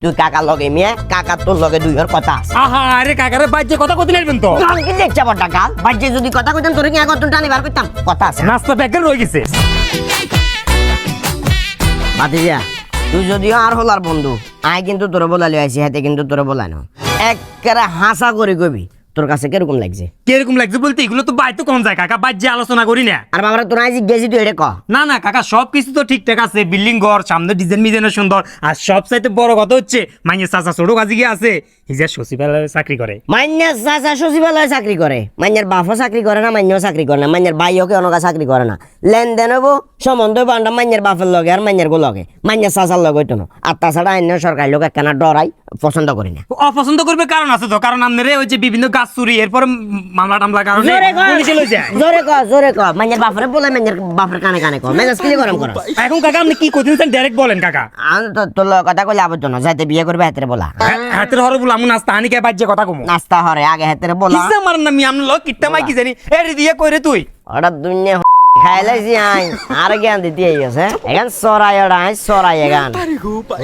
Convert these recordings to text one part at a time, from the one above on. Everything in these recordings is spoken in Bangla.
তুই কাকার লগে মিয়া কাকার তোর লগে দুইয়ের কথা আছে আহা আরে কাকারে বাজে কথা কইতে নাইবেন তো কি দেখছা বড় টাকা বাজে যদি কথা কইতাম তোরে কি আগে তুই টানি বার করতাম কথা আছে নাস্তা ব্যাগের রয়ে গেছে ভাতিজা তুই যদিও আর হলার বন্ধু আয় কিন্তু তোরে বলালি আইছি হাতে কিন্তু তোরে বলানো একবারে হাসা করে কবি তোর কাছে কিরকম লাগছে কিরকম লাগছে বলতে এগুলো তো বাইতে কোন যায় কাকা বাজে আলোচনা করি না আর বাবারা তোর আইজি গেছি তুই এটা ক না না কাকা সবকিছু তো ঠিকঠাক আছে বিল্ডিং ঘর সামনে ডিজাইন মিজাইন সুন্দর আর সব চাইতে বড় কথা হচ্ছে মাইনে চাচা ছোট কাজে গিয়ে আছে হিজা সচিবালয়ে চাকরি করে মাইন্যার চাচা সচিবালয়ে চাকরি করে মাইন্যার বাপও চাকরি করে না মাইন্যাও চাকরি করে না মাইন্যার ভাইও কেউ অনকা চাকরি করে না লেনদেন হবো সম্বন্ধ বান্ডা মাইন্যার বাপের লগে আর মাইন্যার গো লগে মাইন্যার চাচার লগে হইতো না আর তাছাড়া অন্য সরকারি লোক একখানা ডরাই পছন্দ করি না অপছন্দ করবে কারণ আছে তো কারণ আপনারে ওই যে বিভিন্ন গাছ চুরি এরপর মামলা টামলা কারণে পুলিশে লই যায় জোরে ক মাইন্যার বাপরে বলে মাইন্যার বাপের কানে কানে ক মেজাজ কিলি গরম করো এখন কাকা আপনি কি কইতেছেন ডাইরেক্ট বলেন কাকা আমি তো তোর লগে কথা কইলে আবদ্ধ না যাইতে বিয়ে করবে হাতের বলা হাতের হরে বলে আমি নাস্তা আনি কে বাজে কথা কমু নাস্তা হরে আগে হাতের বলা কিসে মারেন না মি আমন লোক কিত্তা মাই কি জানি এরি দিয়ে কইরে তুই ওটা দুনিয়া খাইলাইছি আই আর জ্ঞান দিতে গেছে এখন সরাই ওটা আই সরাই এগান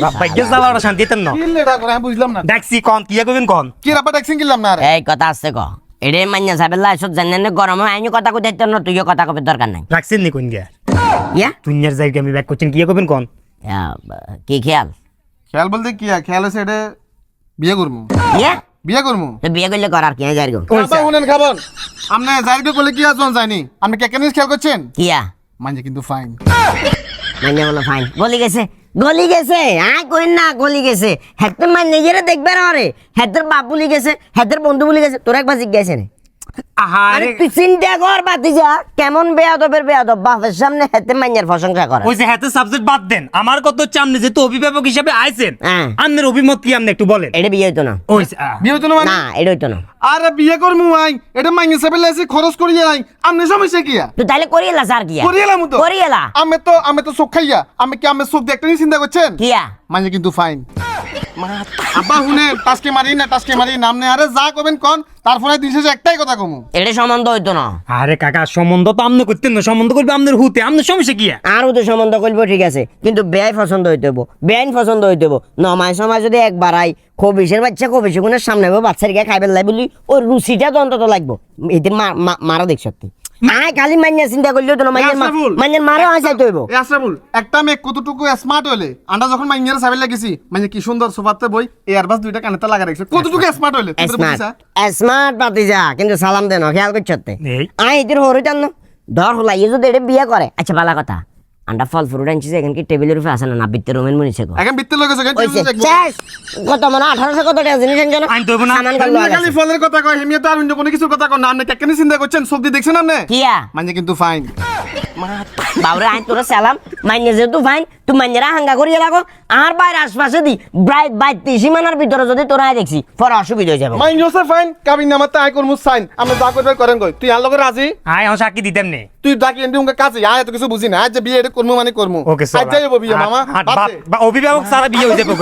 বাপ্পাকে যাওয়ার শান্তি তেন না কি লেটা করে আমি বুঝলাম না দেখছি কোন কি কইবেন কোন কি রাপা ট্যাক্সিং কিনলাম না এই কথা আছে ক এডে মাইনা সাহেবের লাইসত জানেন না গরমে আইনি কথা কইতে দিতে না তুইও কথা কবে দরকার নাই রাখছেন নি কোন গিয়া ইয়া দুনিয়ার জায়গা আমি ব্যাক করছেন কি কইবেন কোন কি খেয়াল খেয়াল বলতে কি খেয়াল আছে এটা বিয়ে করবো ইয়া বিয়ে করবো তো বিয়ে করলে করার কি যাই গো বাবা শুনেন খাবন আপনি যাইবে করলে কি আজন যায়নি আপনি কে কেন খেয়াল করছেন কিয়া মানে কিন্তু ফাইন মাইনা বলো ফাইন গলি গেছে আয় কইন না গলি গেছে হেতের মান নিজেরে দেখবে না রে হেতের বাপ বলি গেছে হেতের বন্ধু বলি গেছে তোর একবার জিজ্ঞাসা নে আহারে তুই চিন্তা কর বাতিজা কেমন বেয়াদবের বেয়াদব বাপের সামনে হেতে মাইনার প্রশংসা করে ওই যে হাতে সাবজেক্ট বাদ দেন আমার কত হচ্ছে আপনি যেহেতু অভিভাবক হিসেবে আইছেন হ্যাঁ। আপনার অভিমত কি আপনি একটু বলেন এটা বিয়ে হইতো না ওই বিয়ে হতো না মানে না এটা হইতো না আরে বিয়ে করবো আই এটা মাইনে সাহেবের লাইসে খরচ করিয়ে আই আপনি সমস্যা কি তুই তাইলে করিয়েলা স্যার কিয়া করিয়েলাম তো করিয়েলা আমি তো চোখ খাইয়া আমি কি আমি চোখ দেখতে নিয়ে চিন্তা করছেন কিয়া মানে কিন্তু ফাইন আব্বা শুনে টাসকে মারি নামনে আরে যা করবেন কোন তারপরে দিন শেষে একটাই কথা কমু এটা সম্বন্ধ হইতো না আরে কাকা সম্বন্ধ তো আপনি করতেন না সম্বন্ধ করবে আপনার হুতে আপনার সমস্যা কি আরও তো সম্বন্ধ করবো ঠিক আছে কিন্তু বেআই পছন্দ হইতে হবো বেআইন পছন্দ হইতে হবো নমায় সময় যদি একবার আই খবিসের বাচ্চা খবিসে গুণের সামনে বাচ্চার গিয়ে খাইবে লাই বলি ওর রুচিটা তো অন্তত লাগবো এদের মারা দেখ সত্যি আয় খালি মাইনা চিন্তা করলেও তো না মাইনের মারও আসাইতে হইব আশরাফুল একটা মেয়ে কতটুকু স্মার্ট হইলে আমরা যখন মাইনের সাবেল লাগিছি মানে কি সুন্দর সোফাতে বই এয়ারবাস দুইটা কানেতে লাগা রাখছে কতটুকু স্মার্ট হইলে স্মার্ট পাতিজা কিন্তু সালাম দেন খেয়াল করছতে এই। আয় এদের হরিটান ধর হলাই যদি এটা বিয়ে করে আচ্ছা ভালো কথা আন্ডা ফল ফ্রুট আনছিস এখান কি টেবিলের উপরে আসে না বিত্তের রুমের মনে শেখো এখন বিত্তে লগে কত মানে 1800 কত টাকা জিনিস আনছো না আইন তো হইবো না। সামান করলো খালি ফলের কথা কয় হেমিয়া তো আর অন্য কোনো কিছুর কথা কয় না আপনি কেন চিন্তা করছেন সব দিয়ে দেখছেন আপনি কিয়া মানে কিন্তু ফাইন বাবরে আইন তোরা সালাম মাইনে যেহেতু ফাইন তুই মাইনেরা হাঙ্গা করিয়ে রাখো আর বাইরে আশপাশে দি প্রায় 32 সীমানার ভিতরে যদি তোরা দেখছি পরে অসুবিধা হয়ে যাবে মাইন জোসে ফাইন কাবিন নামাতে আই করমু সাইন আমি যা করবে করেন কই তুই আর লগে রাজি আয় আমার সাক্ষী দিতেন নে তুই ডাকি এন্ডি উনকে কাছে আয় এত কিছু বুঝি না আজ যে বিয়ে এটা করমু মানে করমু ওকে আজ যাইবো বিয়ে মামা অভিভাবক সারা বিয়ে হয়ে যাবে